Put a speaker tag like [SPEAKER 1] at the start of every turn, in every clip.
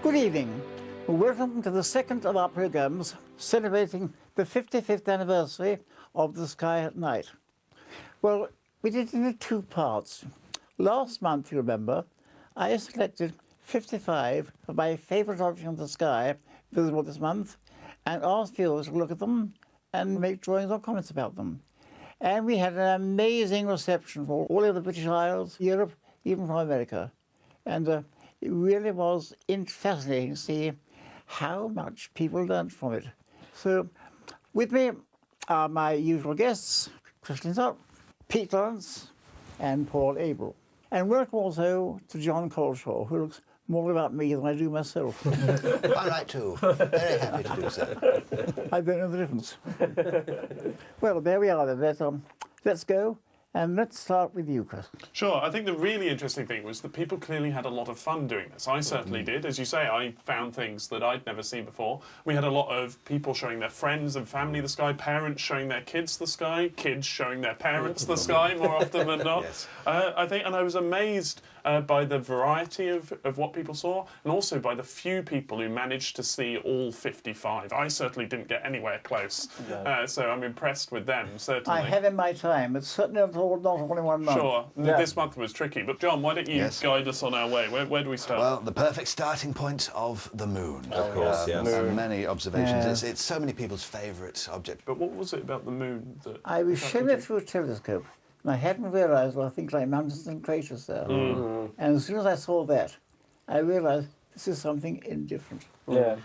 [SPEAKER 1] Good evening. Welcome to the second of our programmes celebrating the 55th anniversary of The Sky at Night. Well, we did it in two parts. Last month, you remember, I selected 55 of my favourite objects in the sky visible this month and asked viewers to look at them and make drawings or comments about them. And we had an amazing reception from all over the British Isles, Europe, even from America. And it really was fascinating to see how much people learnt from it. So with me are my usual guests, Chris Linsott, Pete Lawrence and Paul Abel. And welcome also to John Coleshaw, who looks more about me than I do myself.
[SPEAKER 2] I like too. Very happy to do so.
[SPEAKER 1] I don't know the difference. Well, there we are then. Let's go. And let's start with you, Chris.
[SPEAKER 3] Sure. I think the really interesting thing was that people clearly had a lot of fun doing this. I certainly did. As you say, I found things that I'd never seen before. We had a lot of people showing their friends and family the sky, parents showing their kids the sky, kids showing their parents the sky more often than not.
[SPEAKER 2] Yes.
[SPEAKER 3] I think, and I was amazed by the variety of what people saw, and also by the few people who managed to see all 55. I certainly didn't get anywhere close, so I'm impressed with them, certainly.
[SPEAKER 1] I have in my time. It's certainly not only 1 month.
[SPEAKER 3] Sure.
[SPEAKER 1] Yeah.
[SPEAKER 3] This month was tricky, but John, why don't you guide us on our way? Where do we start?
[SPEAKER 2] Well, the perfect starting point of the moon.
[SPEAKER 4] Of course, yes.
[SPEAKER 2] And many observations.
[SPEAKER 1] Yeah.
[SPEAKER 2] It's so many people's favourite object.
[SPEAKER 3] But what was it about the moon that...
[SPEAKER 1] I was showing it through a telescope, and I hadn't realised there were things like mountains and craters there. And as soon as I saw that, I realised this is something indifferent.
[SPEAKER 4] Yeah,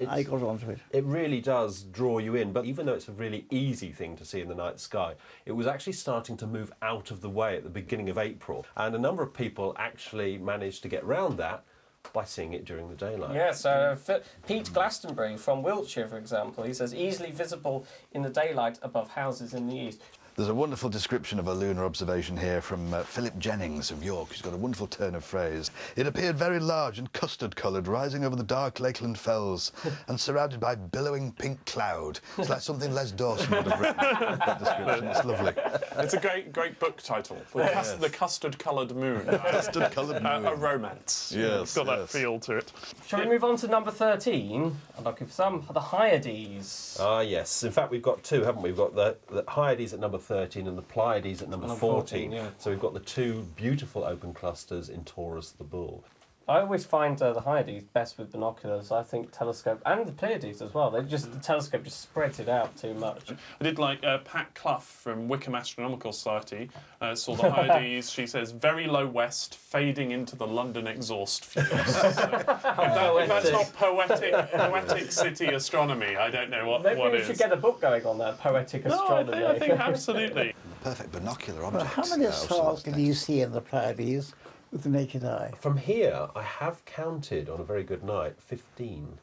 [SPEAKER 1] I got onto it.
[SPEAKER 4] It really does draw you in, but even though it's a really easy thing to see in the night sky, it was actually starting to move out of the way at the beginning of April, and a number of people actually managed to get round that by seeing it during the daylight.
[SPEAKER 5] Yeah, so Pete Glastonbury from Wiltshire, for example, he says easily visible in the daylight above houses in the east.
[SPEAKER 2] There's a wonderful description of a lunar observation here from Philip Jennings of York, who's got a wonderful turn of phrase. It appeared very large and custard-coloured, rising over the dark Lakeland fells and surrounded by billowing pink cloud. It's like something Les Dawson would have written, that description. It's lovely.
[SPEAKER 3] It's a great book title. The Custard-Coloured Moon.
[SPEAKER 2] Custard-coloured moon.
[SPEAKER 3] A romance.
[SPEAKER 2] Yes,
[SPEAKER 3] It's got that feel to it.
[SPEAKER 5] Shall we move on to number 13? I'm looking for some. The Hyades.
[SPEAKER 4] Ah, yes. In fact, we've got two, haven't we? We've got the Hyades at number 13 and the Pleiades at number 14.
[SPEAKER 5] Yeah.
[SPEAKER 4] So we've got the two beautiful open clusters in Taurus the Bull.
[SPEAKER 5] I always find the Hyades best with binoculars. I think telescope, and the Pleiades as well. The telescope just spreads it out too much.
[SPEAKER 3] I did like Pat Clough from Wickham Astronomical Society saw the Hyades, she says, very low west, fading into the London exhaust fumes. So, if that's not poetic city astronomy, I don't know what
[SPEAKER 5] Maybe we
[SPEAKER 3] is.
[SPEAKER 5] should get a book going on that, poetic astronomy.
[SPEAKER 3] I think absolutely.
[SPEAKER 2] Perfect binocular
[SPEAKER 1] But
[SPEAKER 2] object.
[SPEAKER 1] how many stars can you see in the Pleiades with the naked eye?
[SPEAKER 4] From here, I have counted, on a very good night, 15.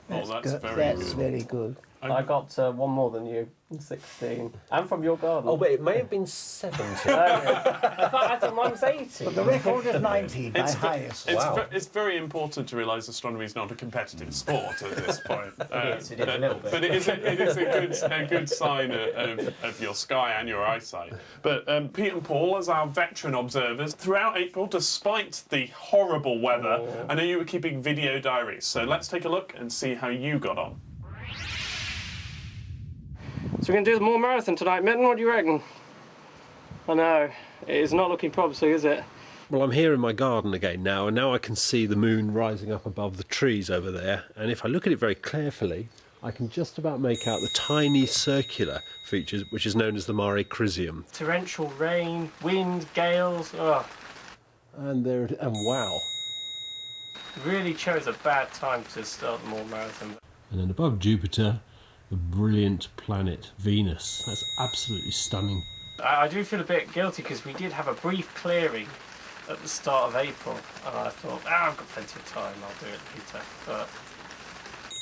[SPEAKER 3] That's
[SPEAKER 1] That's
[SPEAKER 3] very
[SPEAKER 1] very good.
[SPEAKER 5] I got one more than you, 16. And from your garden.
[SPEAKER 4] Oh, but it may have been 70.
[SPEAKER 5] I thought mine was 80.
[SPEAKER 1] But the record is 19, my highest.
[SPEAKER 3] It's very important to realise astronomy is not a competitive sport at this point.
[SPEAKER 5] It is a little bit.
[SPEAKER 3] But it is a good sign of your sky and your eyesight. But Pete and Paul, as our veteran observers, throughout April, despite the horrible weather, I know you were keeping video diaries. So let's take a look and see how you got on.
[SPEAKER 5] So we're going to do the Moor Marathon tonight, Mitten, what do you reckon? I know, it is not looking promising, is it?
[SPEAKER 4] Well, I'm here in my garden again now, and now I can see the moon rising up above the trees over there. And if I look at it very carefully, I can just about make out the tiny circular features, which is known as the Mare Crisium.
[SPEAKER 5] Torrential rain, wind, gales,
[SPEAKER 4] And wow.
[SPEAKER 5] really chose a bad time to start the Moor Marathon.
[SPEAKER 4] And then above Jupiter, the brilliant planet Venus. That's absolutely stunning.
[SPEAKER 5] I do feel a bit guilty because we did have a brief clearing at the start of April, and I thought, I've got plenty of time, I'll do it later. But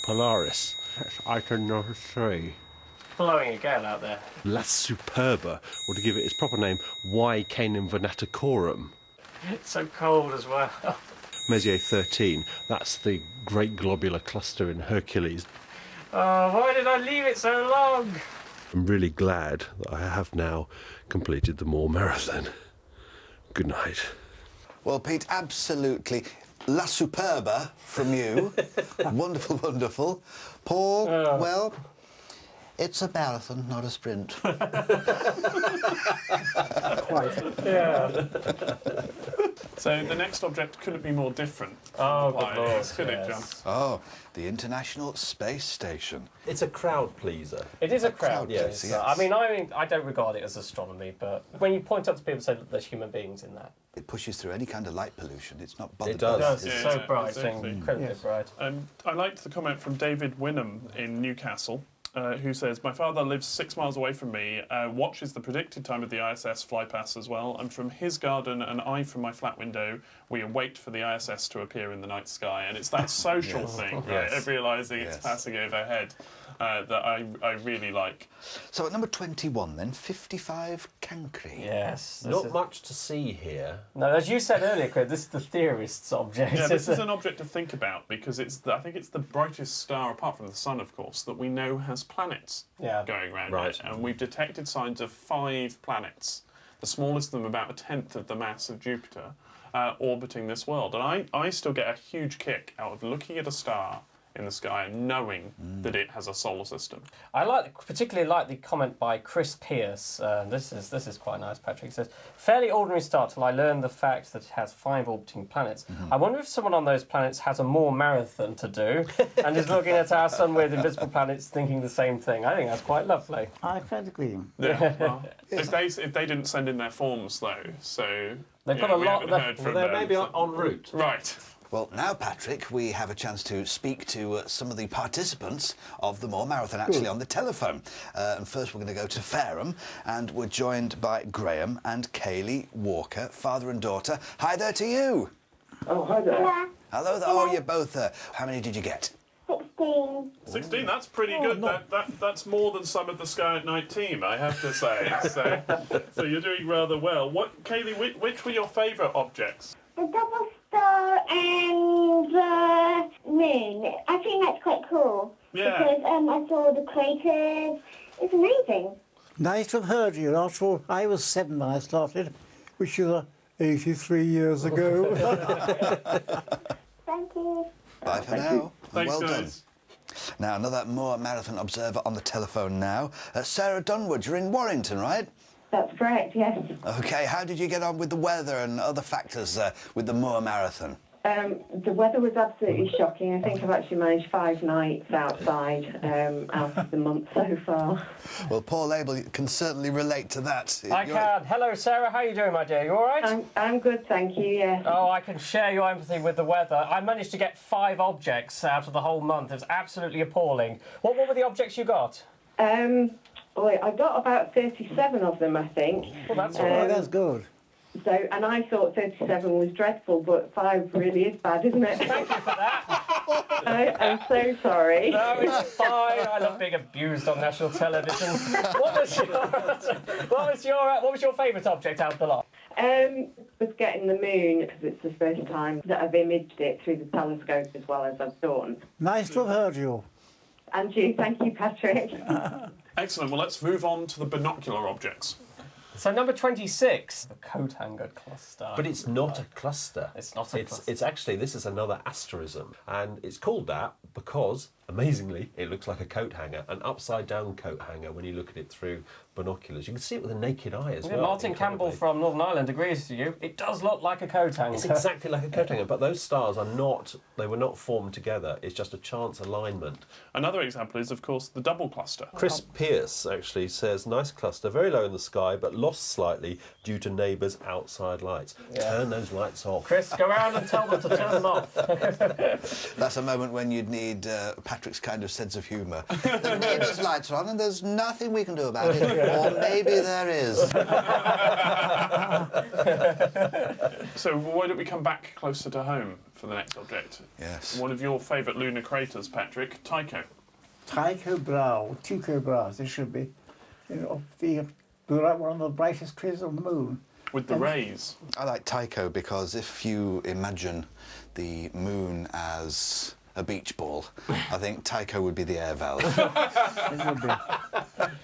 [SPEAKER 4] Polaris. That's item number 3.
[SPEAKER 5] blowing a gale out there.
[SPEAKER 4] La Superba, or to give it its proper name, Y. Canem Venaticorum.
[SPEAKER 5] It's so cold as well.
[SPEAKER 4] Messier 13, that's the great globular cluster in Hercules.
[SPEAKER 5] Oh, why did I leave it so long?
[SPEAKER 4] I'm really glad that I have now completed the Moor Marathon. Good night.
[SPEAKER 2] Well, Pete, absolutely La Superba from you. Wonderful, wonderful. Paul, well, it's a marathon, not a sprint.
[SPEAKER 5] Yeah.
[SPEAKER 3] So the next object couldn't be more different.
[SPEAKER 5] Oh,
[SPEAKER 3] from the
[SPEAKER 5] good
[SPEAKER 3] Pioneers,
[SPEAKER 5] lord,
[SPEAKER 3] could it, John?
[SPEAKER 5] yes.
[SPEAKER 2] Oh, the International Space Station.
[SPEAKER 4] It's a crowd pleaser.
[SPEAKER 5] It is a crowd,
[SPEAKER 2] crowd
[SPEAKER 5] yes.
[SPEAKER 2] pleaser, yes.
[SPEAKER 5] I don't regard it as astronomy, but when you point out to people and say that there's human beings in that.
[SPEAKER 2] It pushes through any kind of light pollution. It's not bothered
[SPEAKER 4] It does.
[SPEAKER 5] It does,
[SPEAKER 2] by
[SPEAKER 5] it's
[SPEAKER 3] Yeah,
[SPEAKER 5] so bright,
[SPEAKER 3] exactly.
[SPEAKER 5] and incredibly
[SPEAKER 1] Yes.
[SPEAKER 5] bright.
[SPEAKER 3] I liked the comment from David Wynnum in Newcastle, who says, "My father lives 6 miles away from me, watches the predicted time of the ISS fly past as well, and from his garden and I from my flat window, we await for the ISS to appear in the night sky." And it's that social thing, right,
[SPEAKER 4] Yes.
[SPEAKER 3] of realising
[SPEAKER 2] Yes.
[SPEAKER 3] it's passing overhead, that I really like.
[SPEAKER 2] So at number 21 then, 55 Cancri.
[SPEAKER 5] Yes. this
[SPEAKER 4] Not
[SPEAKER 5] is-
[SPEAKER 4] much to see here.
[SPEAKER 5] No, as you said earlier, Chris, this is the theorist's object.
[SPEAKER 3] Yeah, this
[SPEAKER 5] isn't
[SPEAKER 3] is
[SPEAKER 5] it?
[SPEAKER 3] an object to think about because I think it's the brightest star, apart from the sun, of course, that we know has planets
[SPEAKER 5] Yeah.
[SPEAKER 3] going around
[SPEAKER 4] Right.
[SPEAKER 3] it. And we've detected signs of 5 planets, the smallest of them about a tenth of the mass of Jupiter, orbiting this world. And I still get a huge kick out of looking at a star in the sky and knowing that it has a solar system.
[SPEAKER 5] I particularly like the comment by Chris Pierce. This is quite nice, Patrick. He says, "Fairly ordinary start till I learned the fact that it has 5 orbiting planets. I wonder if someone on those planets has a more marathon to do and is looking at our sun with invisible planets thinking the same thing." I think that's quite lovely.
[SPEAKER 1] I quite agree.
[SPEAKER 3] Yeah, well, if they didn't send in their forms though, so
[SPEAKER 5] They've got
[SPEAKER 3] yeah,
[SPEAKER 5] a
[SPEAKER 3] we
[SPEAKER 5] lot-
[SPEAKER 3] haven't
[SPEAKER 5] they've-
[SPEAKER 3] heard
[SPEAKER 4] Well,
[SPEAKER 3] from
[SPEAKER 4] they're
[SPEAKER 3] them.
[SPEAKER 4] maybe en route.
[SPEAKER 3] Right.
[SPEAKER 2] Well, now, Patrick, we have a chance to speak to some of the participants of the Moore Marathon, actually, on the telephone. And first, we're going to go to Fareham, and we're joined by Graham and Kaylee Walker, father and daughter. Hi there to you.
[SPEAKER 6] Oh, hi there.
[SPEAKER 7] Yeah,
[SPEAKER 2] Hello there. Oh, you're both there. How many did you get?
[SPEAKER 7] 16.
[SPEAKER 3] 16, that's pretty good. That's more than some of the Sky at Night team, I have to say. So you're doing rather well. Kaylee, which were your favourite objects?
[SPEAKER 7] The double star and the moon. I think that's quite cool.
[SPEAKER 3] Yeah.
[SPEAKER 7] Because I saw the craters. It's amazing.
[SPEAKER 1] Nice to have heard you. After all, I was 7 when I started, which was 83 years ago.
[SPEAKER 7] Thank you.
[SPEAKER 2] Bye for now.
[SPEAKER 3] Thanks,
[SPEAKER 2] Well done.
[SPEAKER 3] guys.
[SPEAKER 2] Now, another Moore Marathon observer on the telephone now. Sarah Dunwood, you're in Warrington, right?
[SPEAKER 6] That's correct, yes.
[SPEAKER 2] OK, how did you get on with the weather and other factors with the Moore Marathon?
[SPEAKER 6] The weather was absolutely shocking. I think I've actually managed 5 nights outside out of the month so far.
[SPEAKER 2] Well, Paul Abel can certainly relate to that.
[SPEAKER 5] I can. Hello, Sarah. How are you doing, my dear? You all right?
[SPEAKER 6] I'm good, thank you, yes.
[SPEAKER 5] Oh, I can share your empathy with the weather. I managed to get 5 objects out of the whole month. It was absolutely appalling. What were the objects you got?
[SPEAKER 6] I got about 37 of them, I think.
[SPEAKER 5] Well, that's all
[SPEAKER 1] Oh,
[SPEAKER 5] right.
[SPEAKER 1] that's good.
[SPEAKER 6] So, and I thought 37 was dreadful, but 5 really is bad, isn't it?
[SPEAKER 5] Thank you for that.
[SPEAKER 6] I'm so sorry.
[SPEAKER 5] No, it's fine. I love being abused on national television. What was your favourite object out of the lot?
[SPEAKER 6] Was getting the moon, because it's the first time that I've imaged it through the telescope as well as I've done.
[SPEAKER 1] Nice to have heard you.
[SPEAKER 6] And you, thank you, Patrick.
[SPEAKER 3] Excellent. Well, let's move on to the binocular objects.
[SPEAKER 5] So number 26, the coat hanger cluster.
[SPEAKER 4] But it's not a cluster.
[SPEAKER 5] It's not a cluster.
[SPEAKER 4] It's actually, this is another asterism. And it's called that because, amazingly, it looks like a coat hanger, an upside-down coat hanger when you look at it through binoculars. You can see it with a naked eye as
[SPEAKER 5] Yeah,
[SPEAKER 4] well.
[SPEAKER 5] Martin Campbell
[SPEAKER 4] incredibly.
[SPEAKER 5] from Northern Ireland agrees with you. It does look like a coat hanger.
[SPEAKER 4] It's exactly like a coat hanger, but those stars are not, they were not formed together. It's just a chance alignment.
[SPEAKER 3] Another example is, of course, the double cluster.
[SPEAKER 4] Chris Pierce actually says, nice cluster, very low in the sky, but lost slightly due to neighbours' outside lights. Turn those lights off.
[SPEAKER 5] Chris, go around and tell them to turn them off.
[SPEAKER 2] That's a moment when you'd need Patrick's kind of sense of humour. The neighbour's lights are on and there's nothing we can do about it. Or maybe there is.
[SPEAKER 3] So why don't we come back closer to home for the next object?
[SPEAKER 2] Yes.
[SPEAKER 3] One of your favourite lunar craters, Patrick, Tycho.
[SPEAKER 1] Tycho Brahe, Tycho Brahe, it should be. You know, one of the brightest craters on the moon.
[SPEAKER 3] With the rays.
[SPEAKER 2] I like Tycho because if you imagine the moon as a beach ball. I think Tycho would be the air valve.
[SPEAKER 1] It would be.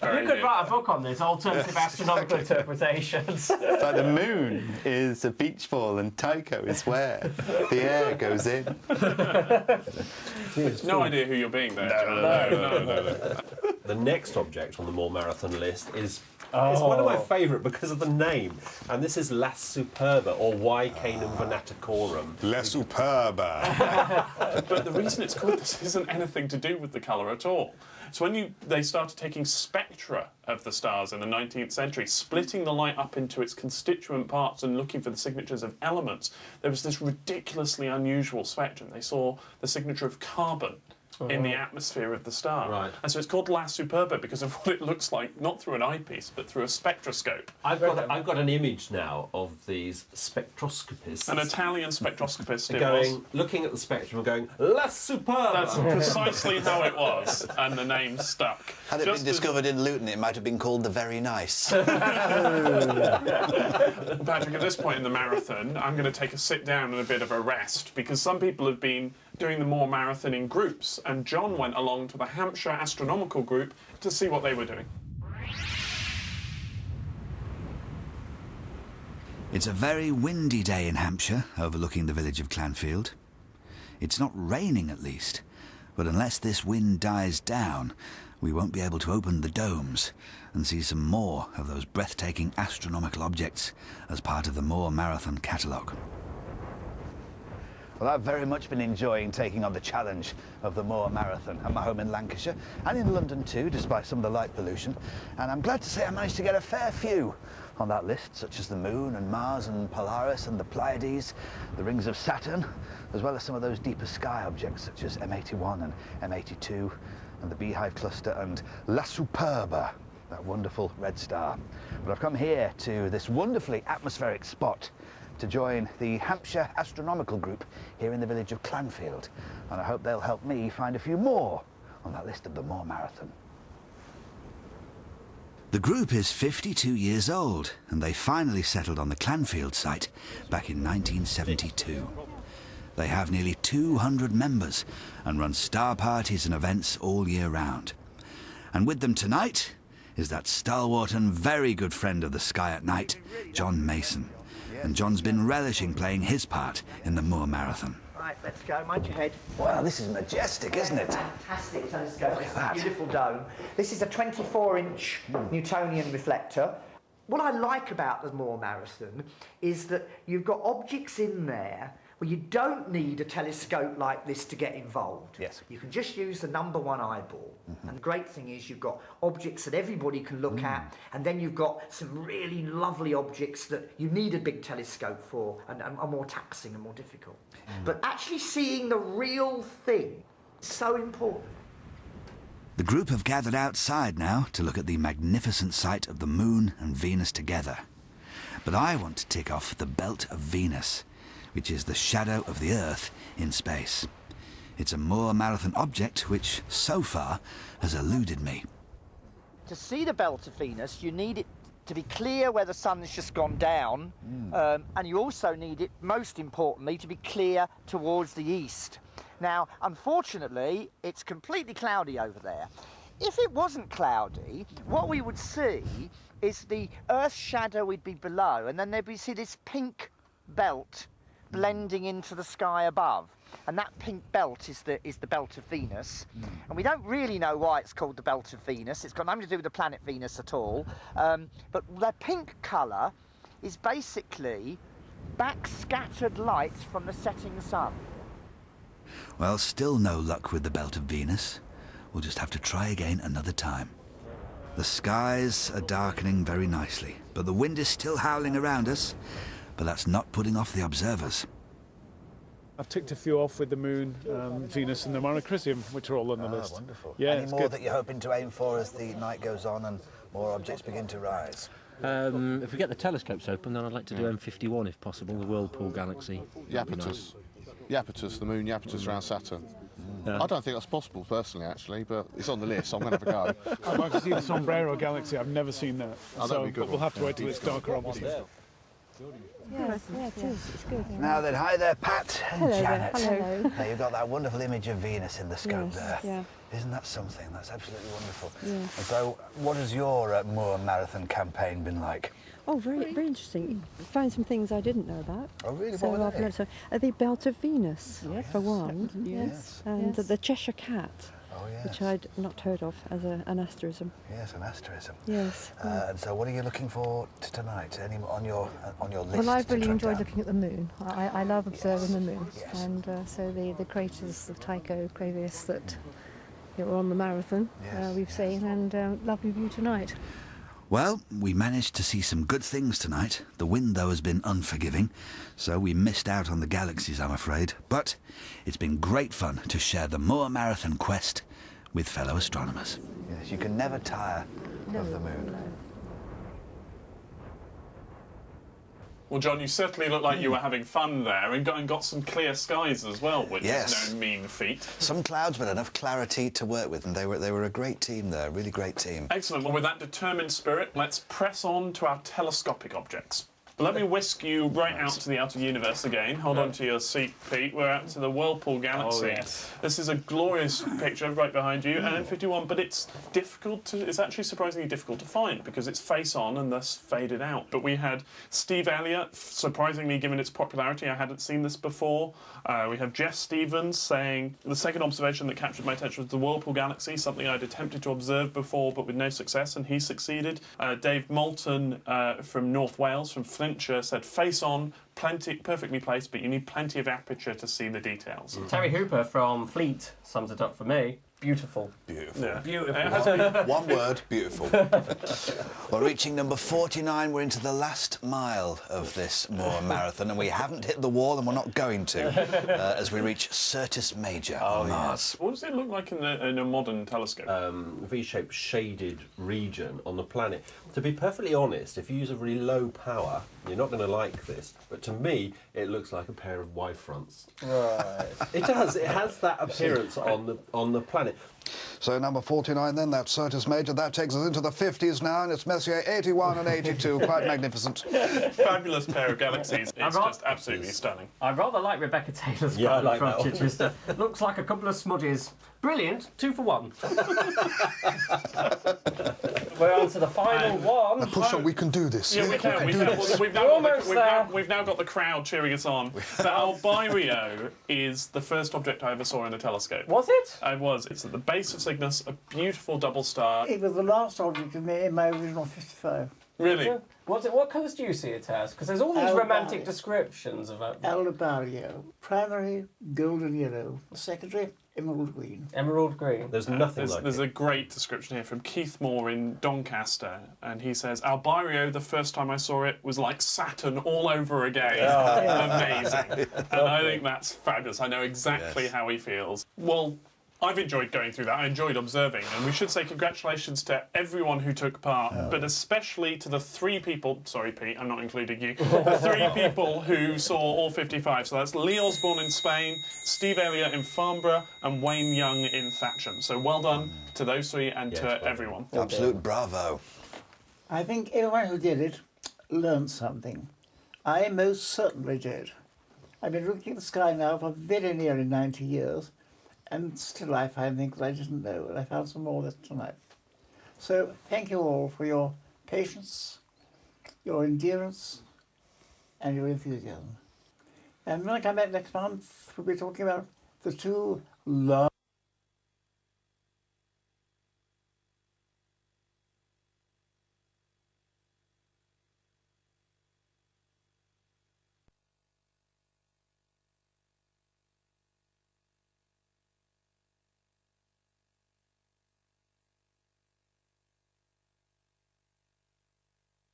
[SPEAKER 5] You could write a book on this, alternative astronomical interpretations.
[SPEAKER 8] But the moon is a beach ball and Tycho is where the air goes in.
[SPEAKER 3] No idea who you're being there. No.
[SPEAKER 4] The next object on the Moor Marathon list is it's one of my favourite because of the name. And this is La Superba, or Vicanum venaticorum.
[SPEAKER 2] La Superba.
[SPEAKER 3] But the reason it's called this isn't anything to do with the colour at all. So when they started taking spectra of the stars in the 19th century, splitting the light up into its constituent parts and looking for the signatures of elements, there was this ridiculously unusual spectrum. They saw the signature of carbon in the atmosphere of the star.
[SPEAKER 4] Right.
[SPEAKER 3] And so it's called La Superba because of what it looks like, not through an eyepiece, but through a spectroscope.
[SPEAKER 4] I've got an image now of these spectroscopists.
[SPEAKER 3] An Italian spectroscopist
[SPEAKER 4] looking at the spectrum and going, La Superba!
[SPEAKER 3] That's precisely how it was, and the name stuck.
[SPEAKER 2] Had it been discovered in Luton, it might have been called the Very Nice.
[SPEAKER 3] Patrick, at this point in the marathon, I'm going to take a sit down and a bit of a rest, because some people have been doing the Moor Marathon in groups, and John went along to the Hampshire Astronomical group to see what they were doing.
[SPEAKER 9] It's a very windy day in Hampshire, overlooking the village of Clanfield. It's not raining, at least, but unless this wind dies down, we won't be able to open the domes and see some more of those breathtaking astronomical objects as part of the Moor Marathon catalogue.
[SPEAKER 2] Well, I've very much been enjoying taking on the challenge of the Moor Marathon at my home in Lancashire, and in London too, despite some of the light pollution. And I'm glad to say I managed to get a fair few on that list, such as the Moon and Mars and Polaris and the Pleiades, the rings of Saturn, as well as some of those deeper sky objects such as M81 and M82, and the Beehive Cluster and La Superba, that wonderful red star. But I've come here to this wonderfully atmospheric spot to join the Hampshire Astronomical group here in the village of Clanfield, and I hope they'll help me find a few more on that list of the Moor Marathon.
[SPEAKER 9] The group is 52 years old, and they finally settled on the Clanfield site back in 1972. They have nearly 200 members and run star parties and events all year round. And with them tonight is that stalwart and very good friend of the sky at night, John Mason. And John's been relishing playing his part in the Moor Marathon.
[SPEAKER 10] Right, let's go. Mind your head.
[SPEAKER 2] Wow, this is majestic, isn't it?
[SPEAKER 10] Fantastic telescope.
[SPEAKER 2] Look at that.
[SPEAKER 10] Beautiful dome. This is a 24-inch Newtonian reflector. What I like about the Moor Marathon is that you've got objects in there where you don't need a telescope like this to get involved.
[SPEAKER 2] Yes.
[SPEAKER 10] You can just use the number one eyeball. And the great thing is you've got objects that everybody can look at, and then you've got some really lovely objects that you need a big telescope for and are more taxing and more difficult. But actually seeing the real thing is so important.
[SPEAKER 9] The group have gathered outside now to look at the magnificent sight of the Moon and Venus together. But I want to tick off the belt of Venus, which is the shadow of the Earth in space. It's a Moor Marathon object which, so far, has eluded me.
[SPEAKER 10] To see the belt of Venus, you need it to be clear where the sun's just gone down, and you also need it, most importantly, to be clear towards the east. Now, unfortunately, it's completely cloudy over there. If it wasn't cloudy, what we would see is the Earth's shadow would be below, and then we'd see this pink belt blending into the sky above. And that pink belt is the belt of Venus. And we don't really know why it's called the belt of Venus. It's got nothing to do with the planet Venus at all. But the pink colour is basically backscattered light from the setting sun.
[SPEAKER 9] Well, still no luck with the belt of Venus. We'll just have to try again another time. The skies are darkening very nicely, but the wind is still howling around us. But that's not putting off the observers.
[SPEAKER 11] I've ticked a few off with the Moon, Venus and the Monochrysium, which are all on the list.
[SPEAKER 2] Wonderful.
[SPEAKER 11] Yeah,
[SPEAKER 2] Any
[SPEAKER 11] it's
[SPEAKER 2] more
[SPEAKER 11] good.
[SPEAKER 2] that you're hoping to aim for as the night goes on and more objects begin to rise?
[SPEAKER 12] If we get the telescopes open, then I'd like to do M51 if possible, the Whirlpool Galaxy.
[SPEAKER 13] Iapetus. Iapetus, the Moon Iapetus around Saturn. I don't think that's possible, personally, actually, but it's on the list, so I'm going to have a go.
[SPEAKER 11] I'd like to see the Sombrero Galaxy. I've never seen that.
[SPEAKER 13] Oh, that'd be good.
[SPEAKER 11] But we'll have to wait till it's darker, obviously.
[SPEAKER 14] Yes, yeah, it is. It's good.
[SPEAKER 9] Now then, hi there, Pat and
[SPEAKER 14] Hello there,
[SPEAKER 9] Janet.
[SPEAKER 14] hello.
[SPEAKER 9] Now, you've got that wonderful image of Venus in the scope
[SPEAKER 14] Yes,
[SPEAKER 9] there.
[SPEAKER 14] yeah.
[SPEAKER 9] Isn't that something? That's absolutely wonderful.
[SPEAKER 14] Yeah.
[SPEAKER 9] And so, what has your Moor Marathon campaign been like?
[SPEAKER 14] Oh, very, very interesting. Found some things I didn't know about.
[SPEAKER 9] Oh, really?
[SPEAKER 14] So
[SPEAKER 9] What were
[SPEAKER 14] I've
[SPEAKER 9] they?
[SPEAKER 14] learnt the Belt of Venus, for one.
[SPEAKER 9] Yes.
[SPEAKER 14] And the Cheshire Cat,
[SPEAKER 9] Oh, yes.
[SPEAKER 14] which I'd not heard of as an asterism.
[SPEAKER 9] Yes, an asterism.
[SPEAKER 14] Yes.
[SPEAKER 9] And so, what are you looking for tonight? Any on your list?
[SPEAKER 15] Well, I've
[SPEAKER 9] to
[SPEAKER 15] really
[SPEAKER 9] track
[SPEAKER 15] enjoyed
[SPEAKER 9] down?
[SPEAKER 15] looking at the moon. I love observing the moon.
[SPEAKER 9] Yes.
[SPEAKER 15] And so the craters of Tycho, Clavius that were on the marathon we've seen, and lovely view tonight.
[SPEAKER 9] Well, we managed to see some good things tonight. The wind, though, has been unforgiving, so we missed out on the galaxies, I'm afraid. But it's been great fun to share the Moor Marathon quest with fellow astronomers. Yes, you can never tire of the moon.
[SPEAKER 3] Well, John, you certainly look like you were having fun there and got some clear skies as well, which is no mean feat.
[SPEAKER 2] Some clouds, but enough clarity to work with, and they were a great team there, a really great team.
[SPEAKER 3] Excellent. Well, with that determined spirit, let's press on to our telescopic objects. Let me whisk you right out to the outer universe again. Hold on to your seat, Pete. We're out to the Whirlpool Galaxy.
[SPEAKER 5] Oh, yes.
[SPEAKER 3] This is a glorious picture right behind you, and M51, but it's actually surprisingly difficult to find because it's face on and thus faded out. But we had Steve Elliott, surprisingly given its popularity. I hadn't seen this before. We have Jeff Stevens saying, the second observation that captured my attention was the Whirlpool Galaxy, something I'd attempted to observe before but with no success, and he succeeded. Dave Moulton from North Wales, from Flintshire, said face on, perfectly placed, but you need plenty of aperture to see the details.
[SPEAKER 5] Terry Hooper from Fleet sums it up for me. Beautiful.
[SPEAKER 2] Beautiful.
[SPEAKER 5] Yeah. Beautiful.
[SPEAKER 3] It has been
[SPEAKER 2] One word, beautiful. Well, reaching number 49, we're into the last mile of this Moor Marathon, and we haven't hit the wall, and we're not going to, as we reach Syrtis Major on Mars.
[SPEAKER 3] What does it look like in a modern telescope?
[SPEAKER 4] V-shaped shaded region on the planet. To be perfectly honest, if you use a really low power, you're not going to like this, but to me, it looks like a pair of wide fronts.
[SPEAKER 5] Right.
[SPEAKER 4] It does. It has that appearance on the planet.
[SPEAKER 2] So number 49 then, that's Syrtis Major. That takes us into the 50s now, and it's Messier 81 and 82. Quite magnificent.
[SPEAKER 3] Fabulous pair of galaxies. It's just absolutely stunning.
[SPEAKER 5] I rather like Rebecca Taylor's
[SPEAKER 4] Yeah, I
[SPEAKER 5] front
[SPEAKER 4] like that one.
[SPEAKER 5] Chichester. Looks like a couple of smudges. Brilliant. 2 for 1. We're on to the final one.
[SPEAKER 2] Push on, we can do this.
[SPEAKER 3] Yeah, we can. We
[SPEAKER 2] do
[SPEAKER 3] can.
[SPEAKER 2] this.
[SPEAKER 3] We've now got the crowd cheering us on. The Albirio is the first object I ever saw in a telescope.
[SPEAKER 5] Was it?
[SPEAKER 3] It was. It's at the base of Cygnus, a beautiful double star.
[SPEAKER 1] It was the last object in my original 55.
[SPEAKER 3] Really?
[SPEAKER 5] What colours do you see it as? Because there's all these romantic descriptions of it.
[SPEAKER 1] Albirio. Primary, golden yellow. Secondary, emerald green.
[SPEAKER 5] Emerald green.
[SPEAKER 4] There's nothing like
[SPEAKER 3] There's
[SPEAKER 4] it.
[SPEAKER 3] a great description here from Keith Moore in Doncaster, and he says, Albirio, the first time I saw it, was like Saturn all over again. Amazing. And I think that's fabulous. I know exactly how he feels. Well, I've enjoyed going through that. I enjoyed observing, and we should say congratulations to everyone who took part, but especially to the 3 people, sorry Pete, I'm not including you, the 3 people who saw all 55. So that's Lee Osborne in Spain, Steve Elliott in Farnborough, and Wayne Young in Thatcham. So well done to those 3 and to everyone.
[SPEAKER 2] Absolute bravo.
[SPEAKER 1] I think everyone who did it learned something. I most certainly did. I've been looking at the sky now for very nearly 90 years, and still I find things I didn't know, and I found some more this tonight. So thank you all for your patience, your endurance, and your enthusiasm. And when I come back next month, we'll be talking about the 2 large